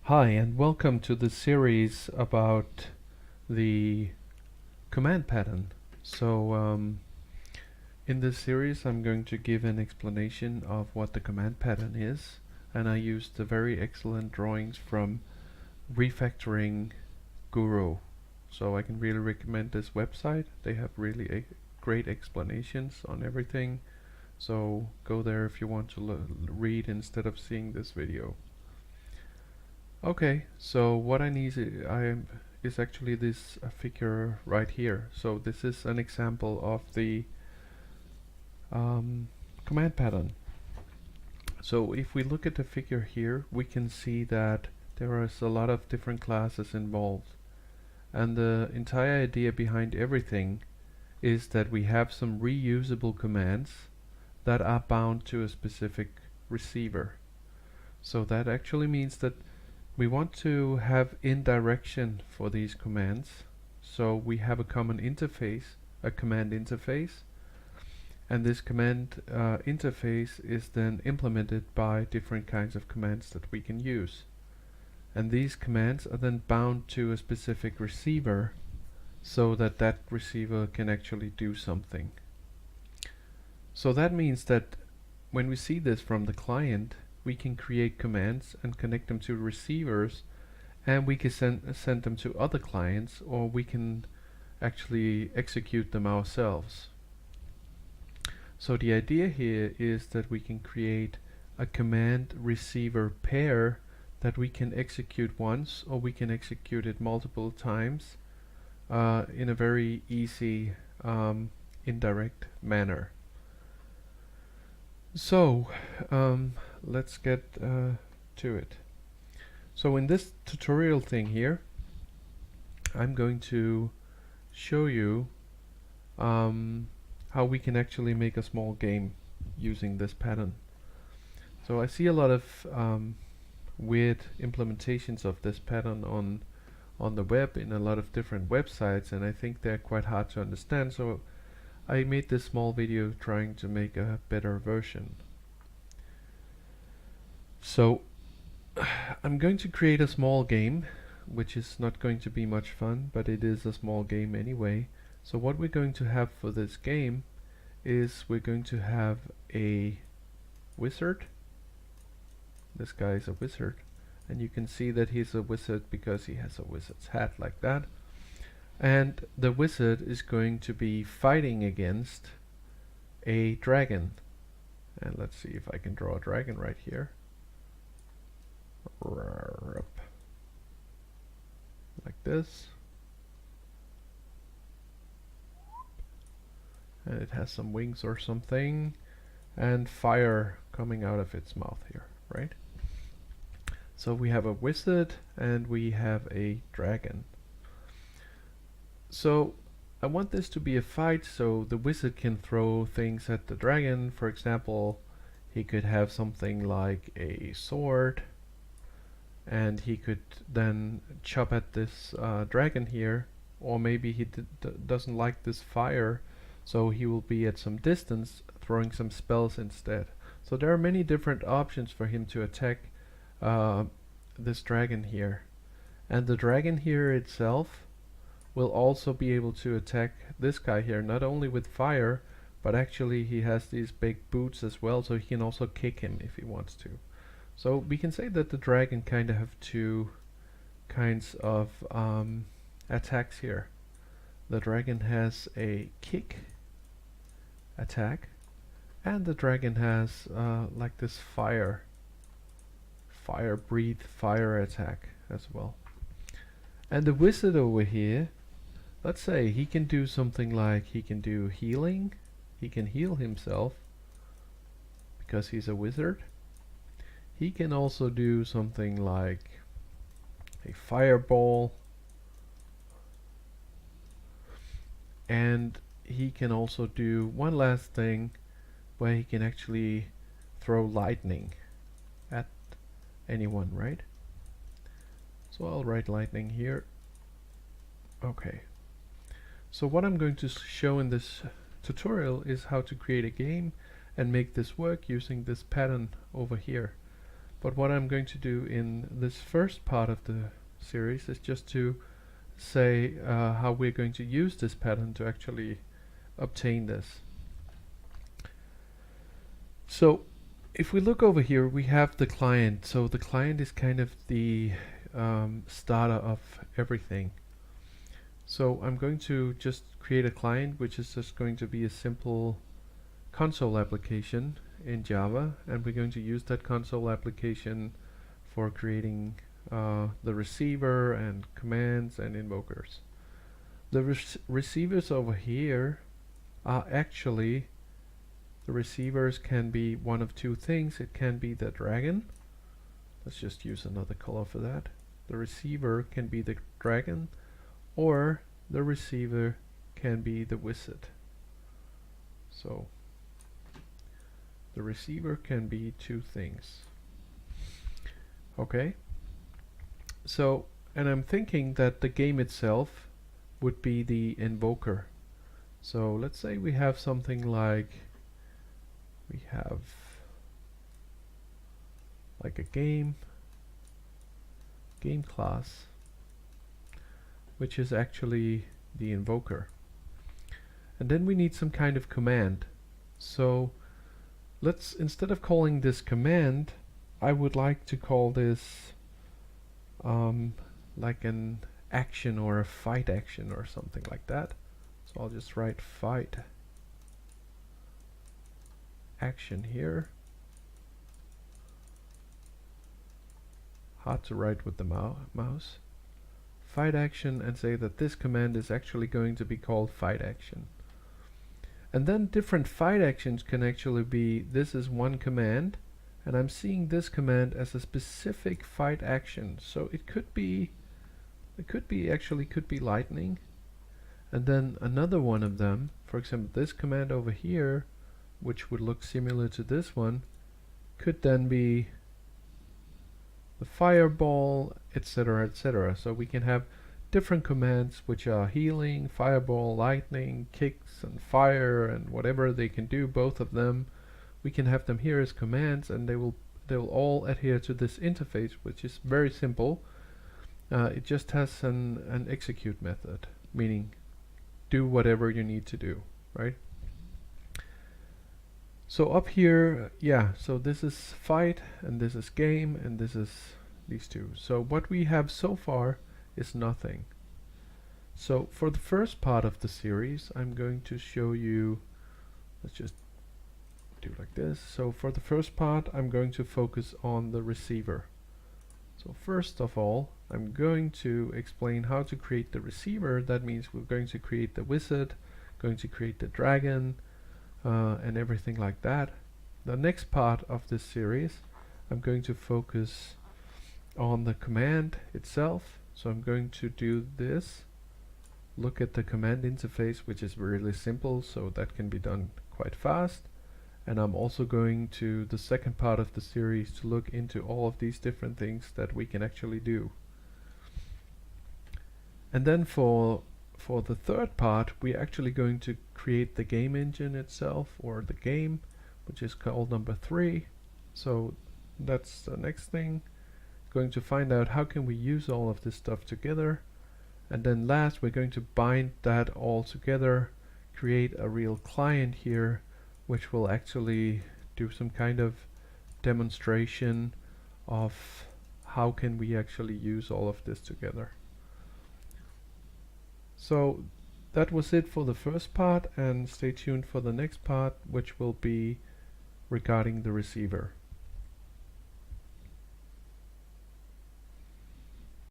Hi, and welcome to the series about the command pattern. In this series I'm going to give an explanation of what the command pattern is, and I used the very excellent drawings from Refactoring Guru. So I can really recommend this website. They have really great explanations on everything. So go there if you want to read instead of seeing this video. Okay, so what I need is actually this figure right here. So this is an example of the command pattern. So if we look at the figure here, we can see that there is a lot of different classes involved. And the entire idea behind everything is that we have some reusable commands that are bound to a specific receiver. So that actually means that we want to have indirection for these commands. So we have a common interface, a command interface, and this command interface is then implemented by different kinds of commands that we can use. And these commands are then bound to a specific receiver so that that receiver can actually do something. So that means that when we see this from the client, we can create commands and connect them to receivers, and we can send them to other clients, or we can actually execute them ourselves. So the idea here is that we can create a command receiver pair that we can execute once, or we can execute it multiple times in a very easy indirect manner. So let's get to it. So in this tutorial thing here, I'm going to show you how we can actually make a small game using this pattern. So I see a lot of weird implementations of this pattern on the web in a lot of different websites, and I think they're quite hard to understand. So I made this small video trying to make a better version. So I'm going to create a small game, which is not going to be much fun, but it is a small game anyway. So what we're going to have for this game is we're going to have a wizard. This guy is a wizard, and you can see that he's a wizard because he has a wizard's hat like that. And the wizard is going to be fighting against a dragon. And let's see if I can draw a dragon right here. Like this. And it has some wings or something, and fire coming out of its mouth here, right? So we have a wizard and we have a dragon. So I want this to be a fight, so the wizard can throw things at the dragon. For example, he could have something like a sword, and he could then chop at this dragon here, or maybe he doesn't like this fire, so he will be at some distance throwing some spells instead. So there are many different options for him to attack this dragon here. And the dragon here itself will also be able to attack this guy here, not only with fire, but actually he has these big boots as well, so he can also kick him if he wants to. So we can say that the dragon kind of have two kinds of attacks here. The dragon has a kick attack, and the dragon has like this breathe fire attack as well. And the wizard over here, let's say he can do something like he can do healing. He can heal himself because he's a wizard. He can also do something like a fireball, and he can also do one last thing where he can actually throw lightning at anyone, right? So I'll write lightning here. Okay. So what I'm going to show in this tutorial is how to create a game and make this work using this pattern over here. But what I'm going to do in this first part of the series is just to say how we're going to use this pattern to actually obtain this. So if we look over here, we have the client. So the client is kind of the starter of everything. So I'm going to just create a client which is just going to be a simple console application in Java, and we're going to use that console application for creating the receiver and commands and invokers. The receivers over here are actually, the receivers can be one of two things. It can be the dragon. Let's just use another color for that. The receiver can be the dragon, or the receiver can be the wizard. So the receiver can be two things. Okay. So, and I'm thinking that the game itself would be the invoker. So let's say we have something like, we have like a game class, which is actually the invoker. And then we need some kind of command. So let's, instead of calling this command, I would like to call this like an action or a fight action or something like that. So I'll just write fight action here. Hard to write with the mouse. Fight action, and say that this command is actually going to be called fight action. And then different fight actions can actually be, this is one command, and I'm seeing this command as a specific fight action. So it could be lightning. And then another one of them, for example, this command over here, which would look similar to this one, could then be the fireball, etc., etc. So we can have different commands which are healing, fireball, lightning, kicks, and fire, and whatever they can do, both of them. We can have them here as commands, and they will all adhere to this interface, which is very simple. It just has an execute method, meaning do whatever you need to do, right? So up here, yeah, so this is fight, and this is game, and this is these two. So what we have so far is nothing. So for the first part of the series, I'm going to show you, let's just do like this. So for the first part, I'm going to focus on the receiver. So first of all, I'm going to explain how to create the receiver. That means we're going to create the wizard, going to create the dragon, and everything like that. The next part of this series, I'm going to focus on the command itself. So I'm going to do this, look at the command interface, which is really simple, so that can be done quite fast. And I'm also going to, the second part of the series, to look into all of these different things that we can actually do. And then for the third part, we're actually going to create the game engine itself, or the game, which is called number 3. So that's the next thing. Going to find out how can we use all of this stuff together. And then last, we're going to bind that all together, create a real client here, which will actually do some kind of demonstration of how can we actually use all of this together. So that was it for the first part, and stay tuned for the next part, which will be regarding the receiver.